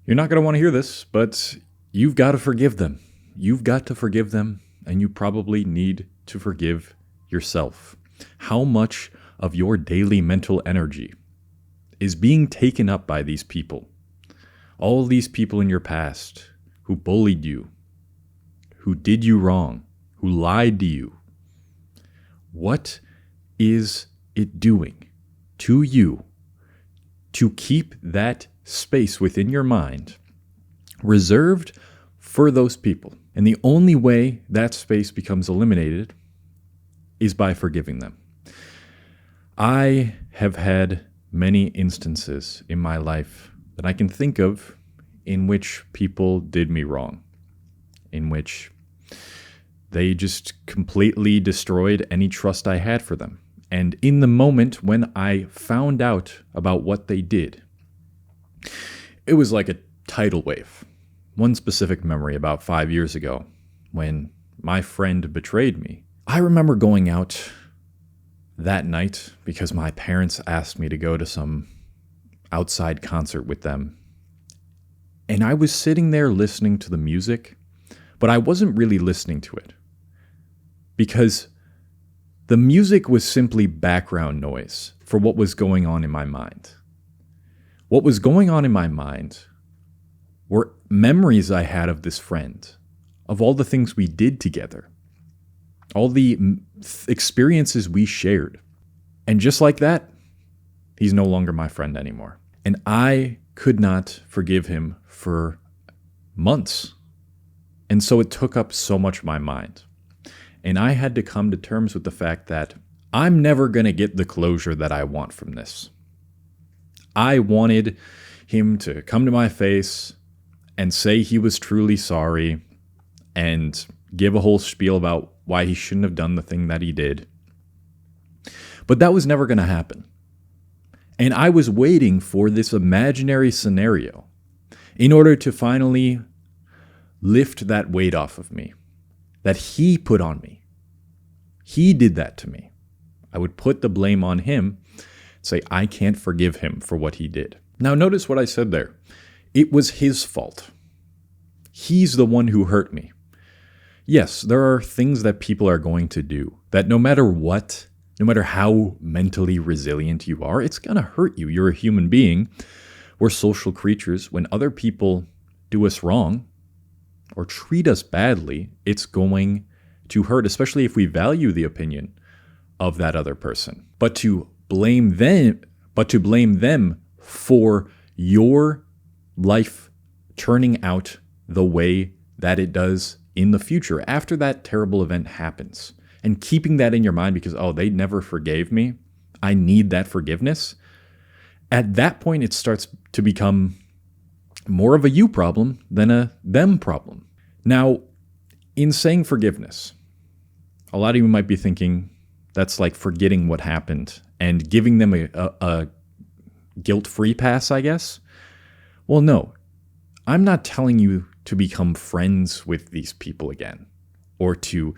You're not going to want to hear this, but you've got to forgive them. You've got to forgive them, and you probably need to forgive yourself. How much of your daily mental energy is being taken up by these people? All these people in your past who bullied you, who did you wrong, who lied to you. What is it doing to you to keep that space within your mind reserved for those people? And the only way that space becomes eliminated is by forgiving them. I have had many instances in my life that I can think of in which people did me wrong, in which they just completely destroyed any trust I had for them. And in the moment when I found out about what they did, it was like a tidal wave. One specific memory about 5 years ago when my friend betrayed me. I remember going out that night because my parents asked me to go to some outside concert with them. And I was sitting there listening to the music, but I wasn't really listening to it because the music was simply background noise for what was going on in my mind. What was going on in my mind were memories I had of this friend, of all the things we did together, all the experiences we shared. And just like that, he's no longer my friend anymore. And I could not forgive him for months. And so it took up so much of my mind. And I had to come to terms with the fact that I'm never going to get the closure that I want from this. I wanted him to come to my face and say he was truly sorry and give a whole spiel about why he shouldn't have done the thing that he did. But that was never going to happen. And I was waiting for this imaginary scenario in order to finally lift that weight off of me that he put on me. He did that to me. I would put the blame on him, say I can't forgive him for what he did. Now notice what I said there. It was his fault. He's the one who hurt me. Yes, there are things that people are going to do that no matter what, no matter how mentally resilient you are, it's going to hurt you. You're a human being. We're social creatures. When other people do us wrong or treat us badly, it's going to hurt, especially if we value the opinion of that other person. But to blame them for your life turning out the way that it does in the future after that terrible event happens, and keeping that in your mind because, oh, they never forgave me, I need that forgiveness. At that point, it starts to become more of a you problem than a them problem. Now, in saying forgiveness, a lot of you might be thinking that's like forgetting what happened and giving them a guilt-free pass, I guess. Well, no, I'm not telling you to become friends with these people again or to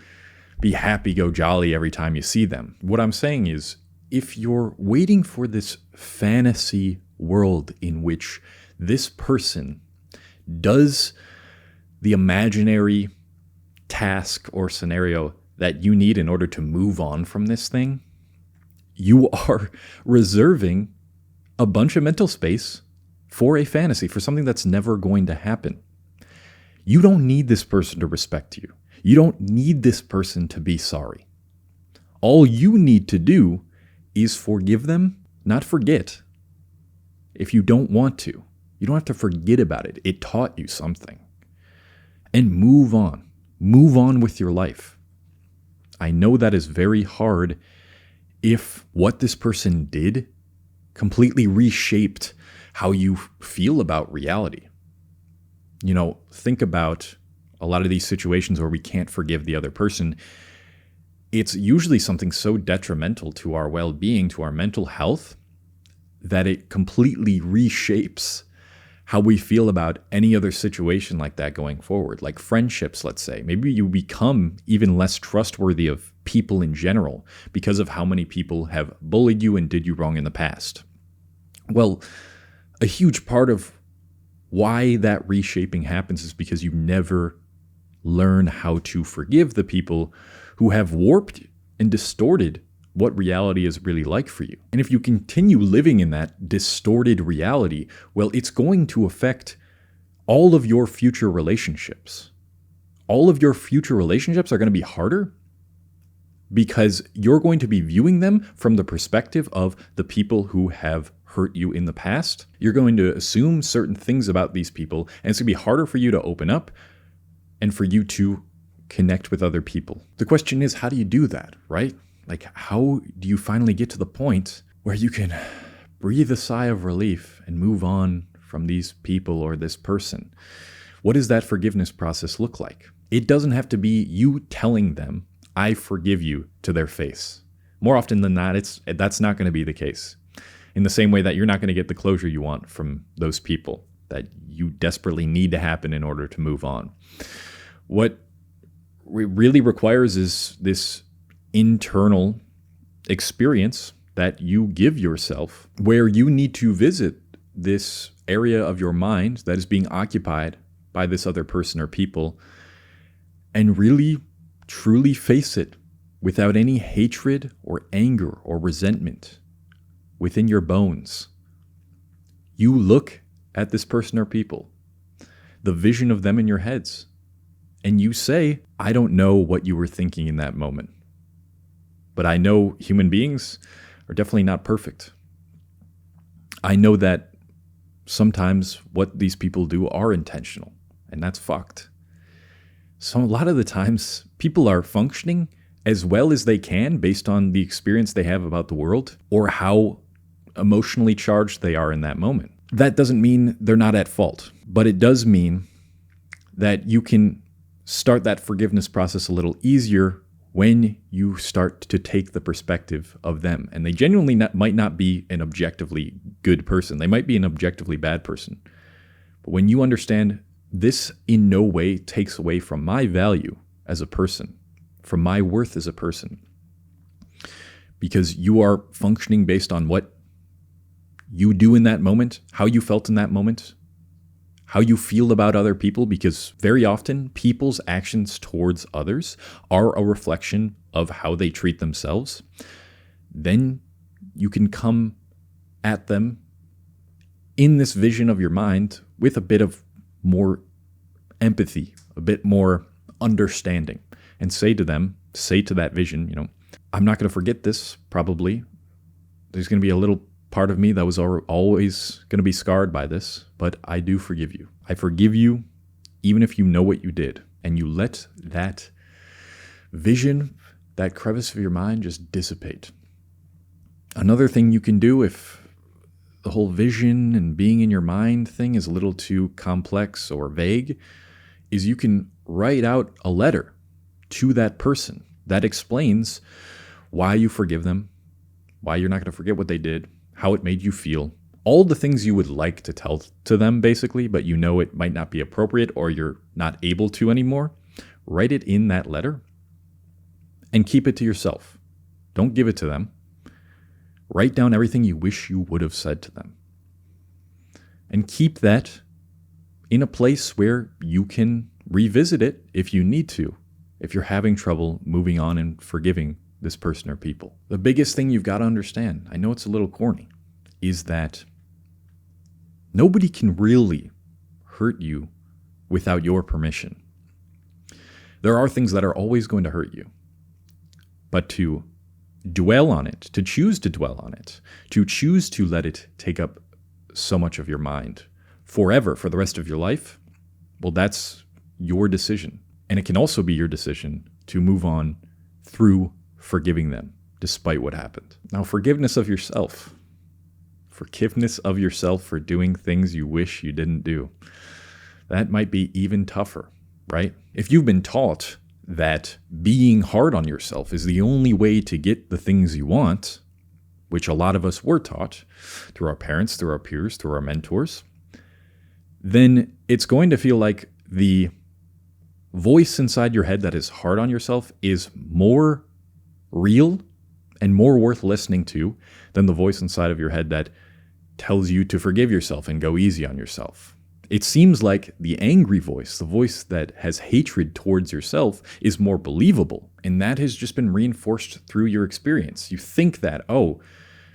be happy-go-jolly every time you see them. What I'm saying is, if you're waiting for this fantasy world in which this person does the imaginary task or scenario that you need in order to move on from this thing, you are reserving a bunch of mental space for a fantasy, for something that's never going to happen. You don't need this person to respect you. You don't need this person to be sorry. All you need to do is forgive them, not forget. If you don't want to, you don't have to forget about it. It taught you something. And move on. Move on with your life. I know that is very hard if what this person did completely reshaped how you feel about reality. You know, think about a lot of these situations where we can't forgive the other person. It's usually something so detrimental to our well-being, to our mental health, that it completely reshapes how we feel about any other situation like that going forward. Like friendships, let's say. Maybe you become even less trustworthy of people in general because of how many people have bullied you and did you wrong in the past. Well, a huge part of why that reshaping happens is because you never learn how to forgive the people who have warped and distorted what reality is really like for you. And if you continue living in that distorted reality, well, it's going to affect all of your future relationships. All of your future relationships are going to be harder because you're going to be viewing them from the perspective of the people who have hurt you in the past. You're going to assume certain things about these people, and it's going to be harder for you to open up and for you to connect with other people. The question is, how do you do that, right? Like, how do you finally get to the point where you can breathe a sigh of relief and move on from these people or this person? What does that forgiveness process look like? It doesn't have to be you telling them, I forgive you, to their face. More often than not, that's not going to be the case. In the same way that you're not going to get the closure you want from those people that you desperately need to happen in order to move on. What it really requires is this internal experience that you give yourself where you need to visit this area of your mind that is being occupied by this other person or people and really truly face it without any hatred or anger or resentment within your bones. You look at this person or people, the vision of them in your heads, and you say, I don't know what you were thinking in that moment, but I know human beings are definitely not perfect. I know that sometimes what these people do are intentional, and that's fucked. So a lot of the times, people are functioning as well as they can based on the experience they have about the world or how emotionally charged they are in that moment. That doesn't mean they're not at fault, but it does mean that you can start that forgiveness process a little easier when you start to take the perspective of them. And they genuinely might not be an objectively good person. They might be an objectively bad person. But when you understand this in no way takes away from my value as a person, from my worth as a person, because you are functioning based on what you do in that moment, how you felt in that moment, how you feel about other people, because very often people's actions towards others are a reflection of how they treat themselves. Then you can come at them in this vision of your mind with a bit of more empathy, a bit more understanding, and say to them, say to that vision, I'm not going to forget this, probably. There's going to be a little part of me that was always going to be scarred by this, but I do forgive you. I forgive you even if you know what you did, and you let that vision, that crevice of your mind just dissipate. Another thing you can do if the whole vision and being in your mind thing is a little too complex or vague is you can write out a letter to that person that explains why you forgive them, why you're not going to forget what they did, how it made you feel, all the things you would like to tell to them, basically, but you know it might not be appropriate or you're not able to anymore. Write it in that letter and keep it to yourself. Don't give it to them. Write down everything you wish you would have said to them. And keep that in a place where you can revisit it if you need to, if you're having trouble moving on and forgiving this person or people. The biggest thing you've got to understand, I know it's a little corny, is that nobody can really hurt you without your permission. There are things that are always going to hurt you, but to dwell on it, to choose to dwell on it, to choose to let it take up so much of your mind forever, for the rest of your life, well, that's your decision. And it can also be your decision to move on through forgiving them, despite what happened. Now, forgiveness of yourself. Forgiveness of yourself for doing things you wish you didn't do. That might be even tougher, right? If you've been taught that being hard on yourself is the only way to get the things you want, which a lot of us were taught through our parents, through our peers, through our mentors, then it's going to feel like the voice inside your head that is hard on yourself is more real and more worth listening to than the voice inside of your head that tells you to forgive yourself and go easy on yourself. It seems like the angry voice, the voice that has hatred towards yourself, is more believable. And that has just been reinforced through your experience. You think that, oh,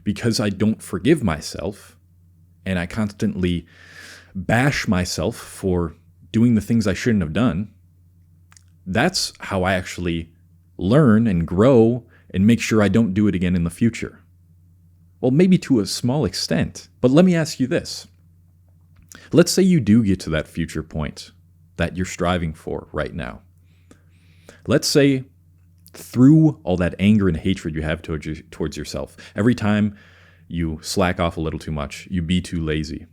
because I don't forgive myself and I constantly bash myself for doing the things I shouldn't have done, that's how I actually learn and grow and make sure I don't do it again in the future. Well, maybe to a small extent, but let me ask you this. Let's say you do get to that future point that you're striving for right now. Let's say through all that anger and hatred you have towards yourself, every time you slack off a little too much, you be too lazy,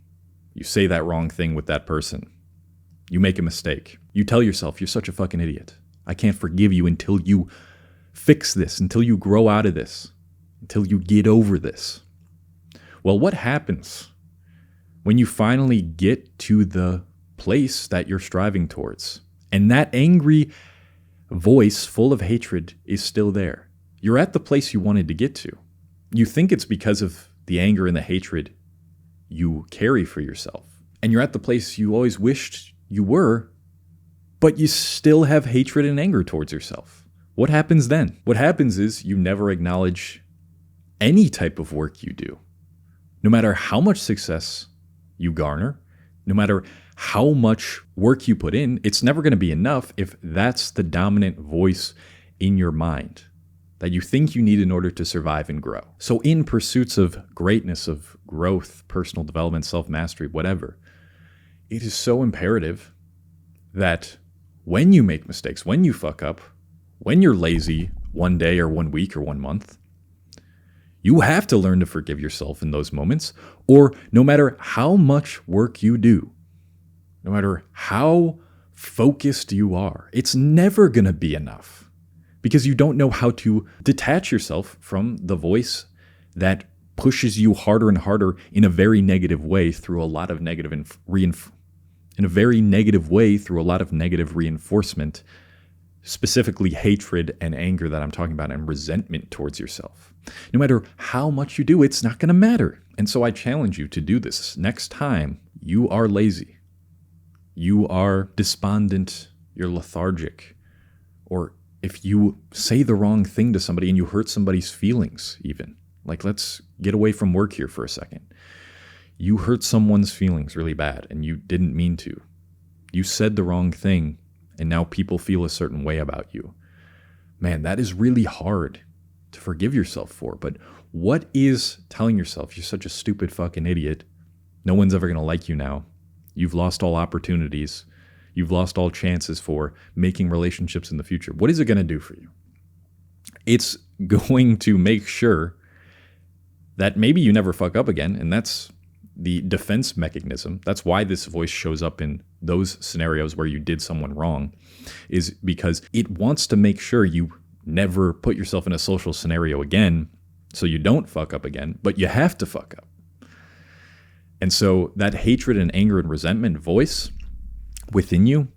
you say that wrong thing with that person, you make a mistake, you tell yourself you're such a fucking idiot. I can't forgive you until you fix this, until you grow out of this, until you get over this. Well, what happens when you finally get to the place that you're striving towards, and that angry voice full of hatred is still there? You're at the place you wanted to get to. You think it's because of the anger and the hatred you carry for yourself. And you're at the place you always wished you were, but you still have hatred and anger towards yourself. What happens then? What happens is you never acknowledge any type of work you do. No matter how much success you garner, no matter how much work you put in, it's never going to be enough if that's the dominant voice in your mind that you think you need in order to survive and grow. So in pursuits of greatness, of growth, personal development, self-mastery, whatever, it is so imperative that when you make mistakes, when you fuck up, when you're lazy one day or 1 week or 1 month, you have to learn to forgive yourself in those moments, or no matter how much work you do, no matter how focused you are, it's never going to be enough because you don't know how to detach yourself from the voice that pushes you harder and harder in a very negative way through a lot of negative reinforcement, specifically hatred and anger that I'm talking about, and resentment towards yourself. No matter how much you do, it's not going to matter. And so I challenge you to do this. Next time you are lazy, you are despondent, you're lethargic, or if you say the wrong thing to somebody and you hurt somebody's feelings even, like let's get away from work here for a second. You hurt someone's feelings really bad and you didn't mean to. You said the wrong thing and now people feel a certain way about you. Man, that is really hard to forgive yourself for. But what is telling yourself you're such a stupid fucking idiot? No one's ever going to like you now. You've lost all opportunities. You've lost all chances for making relationships in the future. What is it going to do for you? It's going to make sure that maybe you never fuck up again. And that's the defense mechanism. That's why this voice shows up in those scenarios where you did someone wrong, is because it wants to make sure you never put yourself in a social scenario again so you don't fuck up again, but you have to fuck up. And so that hatred and anger and resentment voice within you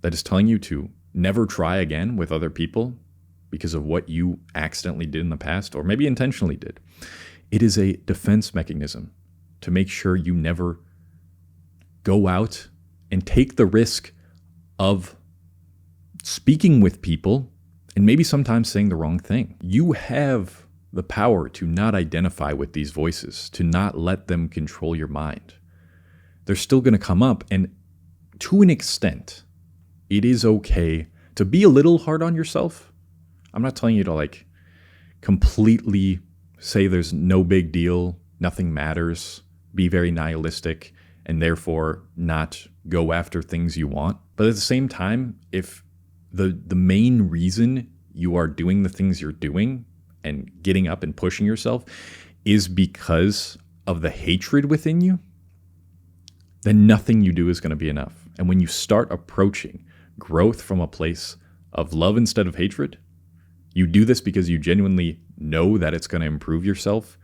that is telling you to never try again with other people because of what you accidentally did in the past, or maybe intentionally did, it is a defense mechanism to make sure you never go out and take the risk of speaking with people and maybe sometimes saying the wrong thing. You have the power to not identify with these voices, to not let them control your mind. They're still going to come up, and to an extent, it is okay to be a little hard on yourself. I'm not telling you to completely say there's no big deal, nothing matters, be very nihilistic, and therefore not go after things you want. But at the same time, if the main reason you are doing the things you're doing and getting up and pushing yourself is because of the hatred within you, then nothing you do is going to be enough. And when you start approaching growth from a place of love instead of hatred, you do this because you genuinely know that it's going to improve yourself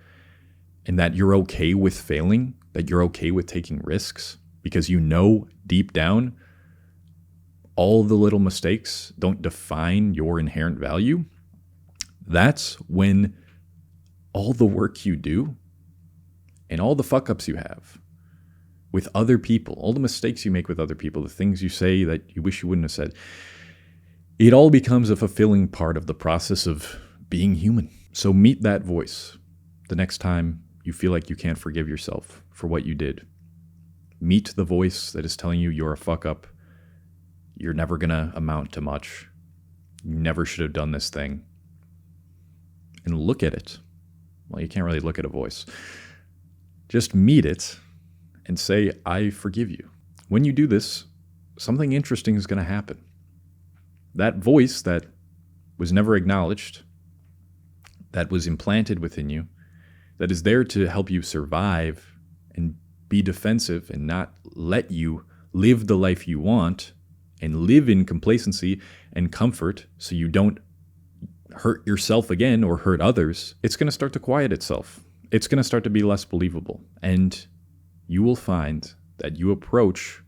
and that you're okay with failing, that you're okay with taking risks, because you know deep down all the little mistakes don't define your inherent value. That's when all the work you do and all the fuck ups you have with other people, all the mistakes you make with other people, the things you say that you wish you wouldn't have said, it all becomes a fulfilling part of the process of being human. So meet that voice the next time you feel like you can't forgive yourself for what you did. Meet the voice that is telling you you're a fuck up, you're never gonna amount to much, you never should have done this thing. And look at it. Well, you can't really look at a voice. Just meet it and say, I forgive you. When you do this, something interesting is going to happen. That voice that was never acknowledged, that was implanted within you, that is there to help you survive and be defensive and not let you live the life you want and live in complacency and comfort so you don't hurt yourself again or hurt others, it's going to start to quiet itself. It's going to start to be less believable. And you will find that you approach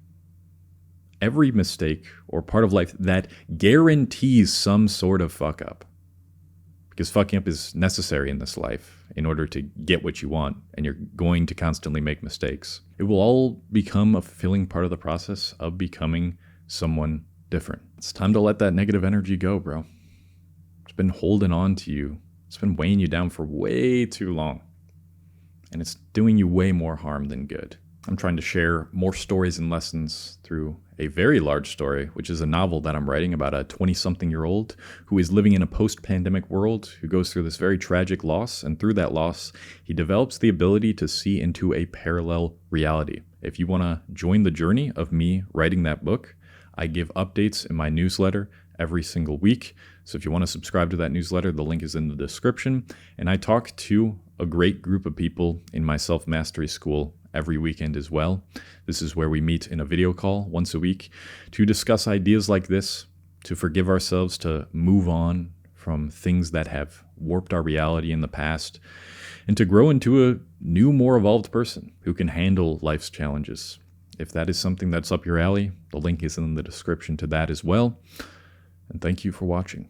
every mistake or part of life that guarantees some sort of fuck up. Because fucking up is necessary in this life in order to get what you want, and you're going to constantly make mistakes. It will all become a fulfilling part of the process of becoming someone different. It's time to let that negative energy go, bro. It's been holding on to you. It's been weighing you down for way too long. And it's doing you way more harm than good. I'm trying to share more stories and lessons through a very large story, which is a novel that I'm writing about a 20-something-year-old who is living in a post-pandemic world, who goes through this very tragic loss. And through that loss, he develops the ability to see into a parallel reality. If you want to join the journey of me writing that book, I give updates in my newsletter every single week. So if you want to subscribe to that newsletter, the link is in the description. And I talk to a great group of people in my self-mastery school every weekend as well. This is where we meet in a video call once a week to discuss ideas like this, to forgive ourselves, to move on from things that have warped our reality in the past, and to grow into a new, more evolved person who can handle life's challenges. If that is something that's up your alley, the link is in the description to that as well. And thank you for watching.